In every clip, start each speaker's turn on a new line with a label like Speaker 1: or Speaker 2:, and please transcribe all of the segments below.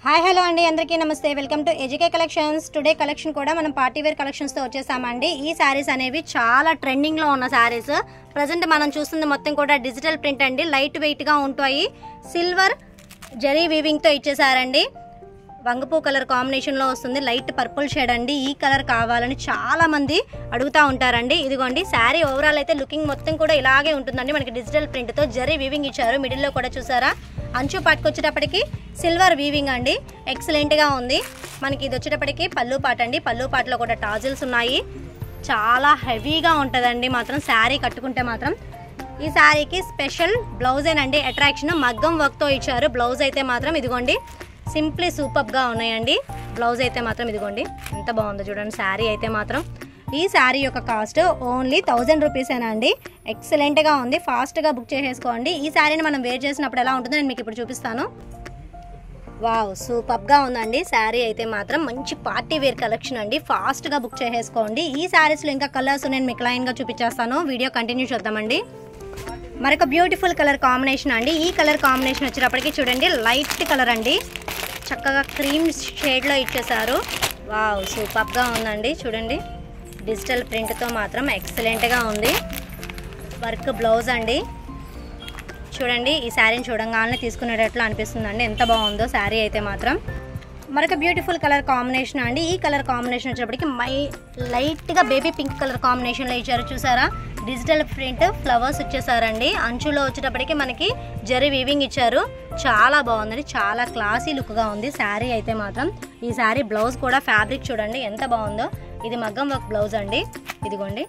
Speaker 1: Hi hello అండి, అందరికీ నమస్తే. Welcome to ఏజీకే collections. Today collection కూడా మనం పార్టీ వేర్ కలెక్షన్స్తో వచ్చేసామండి. ఈ శారీస్ అనేవి చాలా ట్రెండింగ్లో ఉన్న శారీస్. ప్రజెంట్ మనం చూస్తుంది మొత్తం కూడా డిజిటల్ ప్రింట్ అండి. లైట్ వెయిట్గా ఉంటాయి. సిల్వర్ జరీ వీవింగ్తో ఇచ్చేసారండి. వంగపూ కలర్ కాంబినేషన్లో వస్తుంది. లైట్ పర్పుల్ షేడ్ అండి. ఈ కలర్ కావాలని చాలా మంది అడుగుతూ ఉంటారండి. ఇదిగోండి శారీ ఓవరాల్ అయితే లుకింగ్ మొత్తం కూడా ఇలాగే ఉంటుందండి. మనకి డిజిటల్ ప్రింట్తో జరీ వీవింగ్ ఇచ్చారు. మిడిల్లో కూడా చూసారా, అంచు పట్టుకొచ్చేటప్పటికి సిల్వర్ వీవింగ్ అండి. ఎక్సలెంట్గా ఉంది. మనకి ఇది వచ్చేటప్పటికి పళ్ళు పాట అండి. పళ్ళు పాటలో కూడా టాజిల్స్ ఉన్నాయి. చాలా హెవీగా ఉంటుందండి మాత్రం శారీ కట్టుకుంటే మాత్రం. ఈ శారీకి స్పెషల్ బ్లౌజేనండి అట్రాక్షన్. మగ్గం వర్క్తో ఇచ్చారు. బ్లౌజ్ అయితే మాత్రం ఇదిగోండి సింప్లీ సూపర్గా ఉన్నాయండి. బ్లౌజ్ అయితే మాత్రం ఇదిగోండి ఎంత బాగుందో చూడండి. శారీ అయితే మాత్రం ఈ శారీ యొక్క కాస్ట్ ఓన్లీ 1000 రూపీసేనా అండి. ఎక్సలెంట్గా ఉంది. ఫాస్ట్గా బుక్ చేసేసుకోండి. ఈ శారీని మనం వేర్ చేసినప్పుడు ఎలా ఉంటుందో నేను మీకు ఇప్పుడు చూపిస్తాను. వావ్, సూపర్గా ఉందండి శారీ అయితే మాత్రం. మంచి పార్టీ వేర్ కలెక్షన్ అండి. ఫాస్ట్గా బుక్ చేసేసుకోండి. ఈ శారీస్లో ఇంకా కలర్స్ నేను మీకు లైన్గా చూపించేస్తాను. వీడియో కంటిన్యూ చేద్దామండి. మరొక బ్యూటిఫుల్ కలర్ కాంబినేషన్ అండి. ఈ కలర్ కాంబినేషన్ వచ్చేటప్పటికి చూడండి లైట్ కలర్ అండి. చక్కగా క్రీమ్ షేడ్లో ఇచ్చేసారు. వావ్, సూపర్గా ఉందండి. చూడండి డిజిటల్ ప్రింట్తో మాత్రం ఎక్సలెంట్గా ఉంది. వర్క్ బ్లౌజ్ అండి. చూడండి ఈ శారీని చూడంగానే తీసుకునేటట్లు అనిపిస్తుందండి. ఎంత బాగుందో శారీ అయితే మాత్రం. మరొక బ్యూటిఫుల్ కలర్ కాంబినేషన్ అండి. ఈ కలర్ కాంబినేషన్ వచ్చేటప్పటికి లైట్గా బేబీ పింక్ కలర్ కాంబినేషన్లో ఇచ్చారు. చూసారా, డిజిటల్ ప్రింట్ ఫ్లవర్స్ ఇచ్చేసారండి. అంచులో వచ్చేటప్పటికి మనకి జరీ వీవింగ్ ఇచ్చారు. చాలా బాగుందండి. చాలా క్లాసీ లుక్గా ఉంది శారీ అయితే మాత్రం. ఈ శారీ బ్లౌజ్ కూడా ఫ్యాబ్రిక్ చూడండి ఎంత బాగుందో. ఇది మగ్గం వర్క్ బ్లౌజ్ అండి. ఇదిగోండి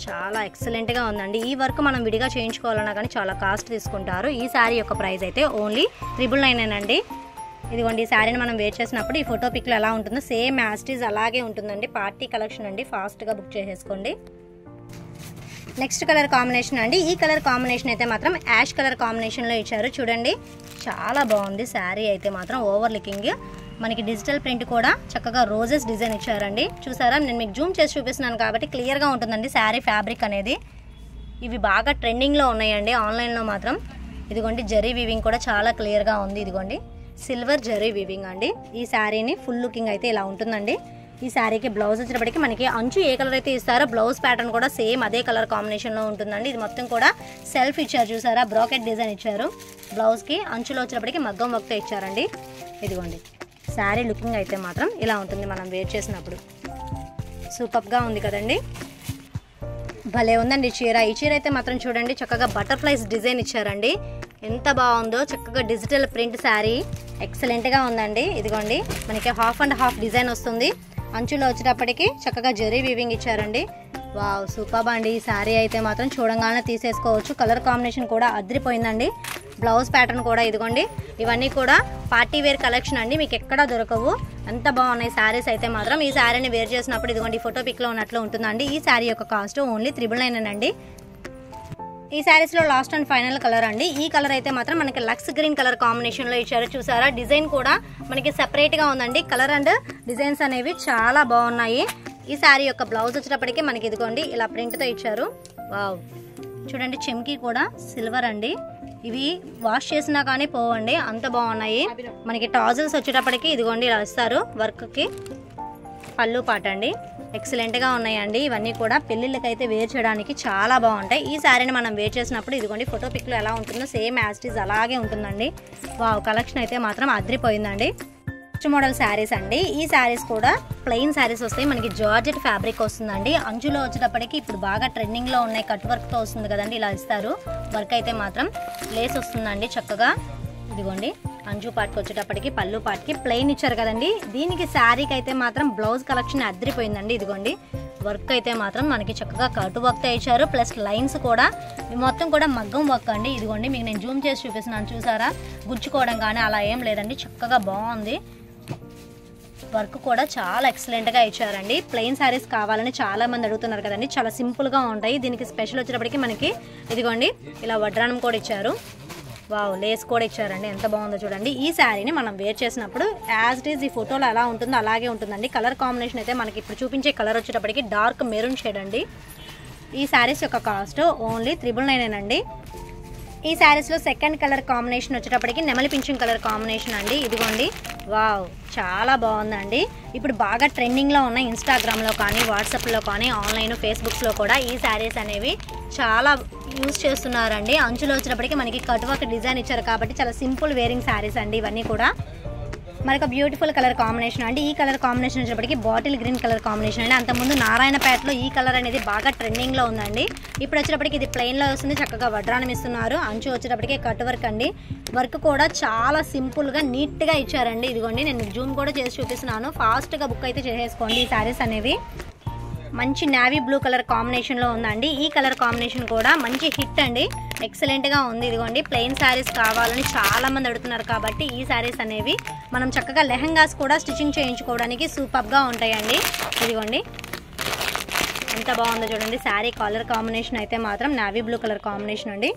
Speaker 1: చాలా ఎక్సలెంట్గా ఉందండి. ఈ వర్క్ మనం విడిగా చేయించుకోవాలన్నా కానీ చాలా కాస్ట్ తీసుకుంటారు. ఈ శారీ యొక్క ప్రైస్ అయితే ఓన్లీ 999 అండి. ఇదిగోండి ఈ శారీని మనం వేర్ చేసినప్పుడు ఈ ఫోటో పిక్లో ఎలా ఉంటుందో సేమ్ యాస్టీజ్ అలాగే ఉంటుందండి. పార్టీ కలెక్షన్ అండి. ఫాస్ట్గా బుక్ చేసేసుకోండి. నెక్స్ట్ కలర్ కాంబినేషన్ అండి. ఈ కలర్ కాంబినేషన్ అయితే మాత్రం యాష్ కలర్ కాంబినేషన్లో ఇచ్చారు. చూడండి చాలా బాగుంది శారీ అయితే మాత్రం. ఓవర్ లుకింగ్ మనకి డిజిటల్ ప్రింట్ కూడా చక్కగా రోజెస్ డిజైన్ ఇచ్చారండి. చూసారా, నేను మీకు జూమ్ చేసి చూపిస్తున్నాను కాబట్టి క్లియర్గా ఉంటుందండి శారీ ఫ్యాబ్రిక్ అనేది. ఇవి బాగా ట్రెండింగ్లో ఉన్నాయండి ఆన్లైన్లో మాత్రం. ఇదిగోండి జరీ వీవింగ్ కూడా చాలా క్లియర్గా ఉంది. ఇదిగోండి సిల్వర్ జరీ వీవింగ్ అండి. ఈ శారీని ఫుల్ లుకింగ్ అయితే ఇలా ఉంటుందండి. ఈ శారీకి బ్లౌజ్ వచ్చేటప్పటికి మనకి అంచు ఏ కలర్ అయితే ఇస్తారో బ్లౌజ్ ప్యాటర్న్ కూడా సేమ్ అదే కలర్ కాంబినేషన్లో ఉంటుందండి. ఇది మొత్తం కూడా సెల్ఫ్ ఇచ్చారు. చూసారా, బ్రాకెట్ డిజైన్ ఇచ్చారు. బ్లౌజ్కి అంచులో వచ్చేటప్పటికి మగ్గం వర్క్తో ఇచ్చారండి. ఇదిగోండి శారీ లుకింగ్ అయితే మాత్రం ఇలా ఉంటుంది మనం వేర్ చేసినప్పుడు. సూపర్గా ఉంది కదండి. భలే ఉందండి చీర. ఈ చీర అయితే మాత్రం చూడండి చక్కగా బటర్ఫ్లైస్ డిజైన్ ఇచ్చారండి. ఎంత బాగుందో. చక్కగా డిజిటల్ ప్రింట్ శారీ ఎక్సలెంట్గా ఉందండి. ఇదిగోండి మనకి హాఫ్ అండ్ హాఫ్ డిజైన్ వస్తుంది. అంచులో వచ్చేటప్పటికి చక్కగా జరీ వీవింగ్ ఇచ్చారండి. వావ్, సూపర్ అండి. ఈ శారీ అయితే మాత్రం చూడంగానే తీసేసుకోవచ్చు. కలర్ కాంబినేషన్ కూడా అదిరిపోయిందండి. బ్లౌజ్ ప్యాటర్న్ కూడా ఇదిగోండి. ఇవన్నీ కూడా పార్టీ వేర్ కలెక్షన్ అండి. మీకు ఎక్కడా దొరకవు. ఎంత బాగున్నాయి శారీస్ అయితే మాత్రం. ఈ శారీని వేర్ చేసినప్పుడు ఇదిగోండి ఫోటో పిక్లో ఉన్నట్లు ఉంటుందండి. ఈ శారీ యొక్క కాస్ట్ ఓన్లీ 999 అండి. ఈ శారీస్లో లాస్ట్ అండ్ ఫైనల్ కలర్ అండి. ఈ కలర్ అయితే మాత్రం మనకి లక్స్ గ్రీన్ కలర్ కాంబినేషన్లో ఇచ్చారు. చూసారా, డిజైన్ కూడా మనకి సెపరేట్గా ఉందండి. కలర్ అండ్ డిజైన్స్ అనేవి చాలా బాగున్నాయి. ఈ శారీ యొక్క బ్లౌజ్ వచ్చేటప్పటికి మనకి ఇదిగోండి ఇలా ప్రింట్తో ఇచ్చారు. వావ్, చూడండి చెమ్కీ కూడా సిల్వర్ అండి. ఇవి వాష్ చేసినా కానీ పోవండి, అంత బాగున్నాయి. మనకి టాజిల్స్ వచ్చేటప్పటికి ఇదిగోండి ఇలా ఇస్తారు వర్క్కి. పళ్ళు పాట అండి. ఎక్సలెంట్గా ఉన్నాయండి. ఇవన్నీ కూడా పెళ్ళిళ్ళకైతే వేర్ చేయడానికి చాలా బాగుంటాయి. ఈ శారీని మనం వేర్ చేసినప్పుడు ఇదిగోండి ఫోటో పిక్లో ఎలా ఉంటుందో సేమ్ యాస్టీజ్ అలాగే ఉంటుందండి. వావ్, కలెక్షన్ అయితే మాత్రం అదిరిపోయిందండి. నెక్స్ట్ మోడల్ శారీస్ అండి. ఈ శారీస్ కూడా ప్లెయిన్ శారీస్ వస్తాయి. మనకి జార్జెట్ ఫ్యాబ్రిక్ వస్తుందండి. అంచులో వచ్చేటప్పటికి ఇప్పుడు బాగా ట్రెండింగ్లో ఉన్నాయి. కట్ వర్క్తో వస్తుంది కదండి, ఇలా ఇస్తారు. వర్క్ అయితే మాత్రం లేస్ వస్తుందండి చక్కగా. ఇదిగోండి అంచు పాటుకు వచ్చేటప్పటికి పళ్ళు పాటికి ప్లెయిన్ ఇచ్చారు కదండి. దీనికి శారీకి అయితే మాత్రం బ్లౌజ్ కలెక్షన్ అదిరిపోయిందండి. ఇదిగోండి వర్క్ అయితే మాత్రం మనకి చక్కగా కట్ వర్క్తో ఇచ్చారు. ప్లస్ లైన్స్ కూడా మొత్తం కూడా మగ్గం వర్క్ అండి. ఇదిగోండి మీకు నేను జూమ్ చేసి చూపిస్తున్నాను. చూసారా, గుచ్చుకోవడం కానీ అలా ఏం లేదండి. చక్కగా బాగుంది. వర్క్ కూడా చాలా ఎక్సలెంట్గా ఇచ్చారండి. ప్లెయిన్ శారీస్ కావాలని చాలా మంది అడుగుతున్నారు కదండి. చాలా సింపుల్గా ఉంటాయి. దీనికి స్పెషల్ వచ్చేటప్పటికి మనకి ఇదిగోండి ఇలా వడ్రానం కూడా ఇచ్చారు. వావ్, లేస్ కూడా ఇచ్చారండి. ఎంత బాగుందో చూడండి. ఈ శారీని మనం వేర్ చేసినప్పుడు యాజ్ ఇట్ ఈజ్ ఈ ఫోటోలో ఎలా ఉంటుందో అలాగే ఉంటుందండి. కలర్ కాంబినేషన్ అయితే మనకి ఇప్పుడు చూపించే కలర్ వచ్చేటప్పటికి డార్క్ మెరూన్ షేడ్ అండి. ఈ శారీస్ యొక్క కాస్ట్ ఓన్లీ 999 అండి. ఈ శారీస్లో సెకండ్ కలర్ కాంబినేషన్ వచ్చేటప్పటికి నెమలి పింఛం కలర్ కాంబినేషన్ అండి. ఇదిగోండి, వావ్ చాలా బాగుందండి. ఇప్పుడు బాగా ట్రెండింగ్లో ఉన్న ఇన్స్టాగ్రామ్లో కానీ, వాట్సాప్లో కానీ, ఆన్లైన్ ఫేస్బుక్స్లో కూడా ఈ శారీస్ అనేవి చాలా యూజ్ చేస్తున్నారండి. అంచులో వచ్చేటప్పటికి మనకి కట్ వర్క్ డిజైన్ ఇచ్చారు కాబట్టి చాలా సింపుల్ వేరింగ్ శారీస్ అండి ఇవన్నీ కూడా. మరొక బ్యూటిఫుల్ కలర్ కాంబినేషన్ అండి. ఈ కలర్ కాంబినేషన్ వచ్చేటప్పటికి బాటిల్ గ్రీన్ కలర్ కాంబినేషన్ అండి. అంతకుముందు నారాయణపేటలో ఈ కలర్ అనేది బాగా ట్రెండింగ్లో ఉందండి. ఇప్పుడు వచ్చేటప్పటికి ఇది ప్లెయిన్లో వస్తుంది, చక్కగా వడ్రానం ఇస్తున్నారు. అంచు వచ్చేటప్పటికి కట్ వర్క్ అండి. వర్క్ కూడా చాలా సింపుల్గా నీట్గా ఇచ్చారండి. ఇదిగోండి, నేను జూమ్ కూడా చేసి చూపిస్తున్నాను. ఫాస్ట్గా బుక్ అయితే చేసేసుకోండి. ఈ శారీస్ అనేవి మంచి నేవీ బ్లూ కలర్ కాంబినేషన్లో ఉందండి. ఈ కలర్ కాంబినేషన్ కూడా మంచి హిట్ అండి, ఎక్సలెంట్గా ఉంది. ఇదిగోండి, ప్లెయిన్ శారీస్ కావాలని చాలామంది అడుగుతున్నారు కాబట్టి ఈ శారీస్ అనేవి మనం చక్కగా లెహంగాస్ కూడా స్టిచ్చింగ్ చేయించుకోవడానికి సూపర్గా ఉంటాయండి. ఇదిగోండి, ఎంత బాగుందో చూడండి. శారీ కలర్ కాంబినేషన్ అయితే మాత్రం నేవీ బ్లూ కలర్ కాంబినేషన్ అండి.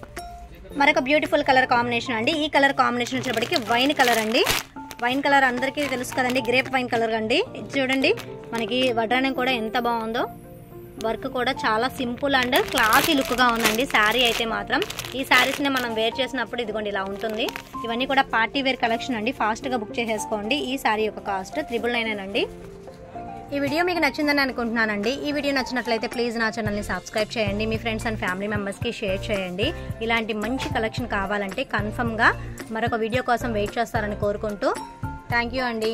Speaker 1: మరొక బ్యూటిఫుల్ కలర్ కాంబినేషన్ అండి. ఈ కలర్ కాంబినేషన్ వచ్చేటప్పటికి వైన్ కలర్ అండి. వైన్ కలర్ అందరికీ తెలుసు కదండి, గ్రేప్ వైన్ కలర్ అండి. ఇది చూడండి, మనకి వడ్రానం కూడా ఎంత బాగుందో. వర్క్ కూడా చాలా సింపుల్ అండ్ క్లాసీ లుక్గా ఉందండి శారీ అయితే మాత్రం. ఈ శారీస్ని మనం వేర్ చేసినప్పుడు ఇదిగోండి ఇలా ఉంటుంది. ఇవన్నీ కూడా పార్టీ వేర్ కలెక్షన్ అండి. ఫాస్ట్గా బుక్ చేసేసుకోండి. ఈ శారీ యొక్క కాస్ట్ 999 అండి. ఈ వీడియో మీకు నచ్చిందని అనుకుంటున్నానండి. ఈ వీడియో నచ్చినట్లయితే ప్లీజ్ నా ఛానల్ని సబ్స్క్రైబ్ చేయండి. మీ ఫ్రెండ్స్ అండ్ ఫ్యామిలీ మెంబర్స్కి షేర్ చేయండి. ఇలాంటి మంచి కలెక్షన్ కావాలంటే కన్ఫర్మ్గా మరొక వీడియో కోసం వెయిట్ చేస్తారని కోరుకుంటూ థ్యాంక్ యూ అండి.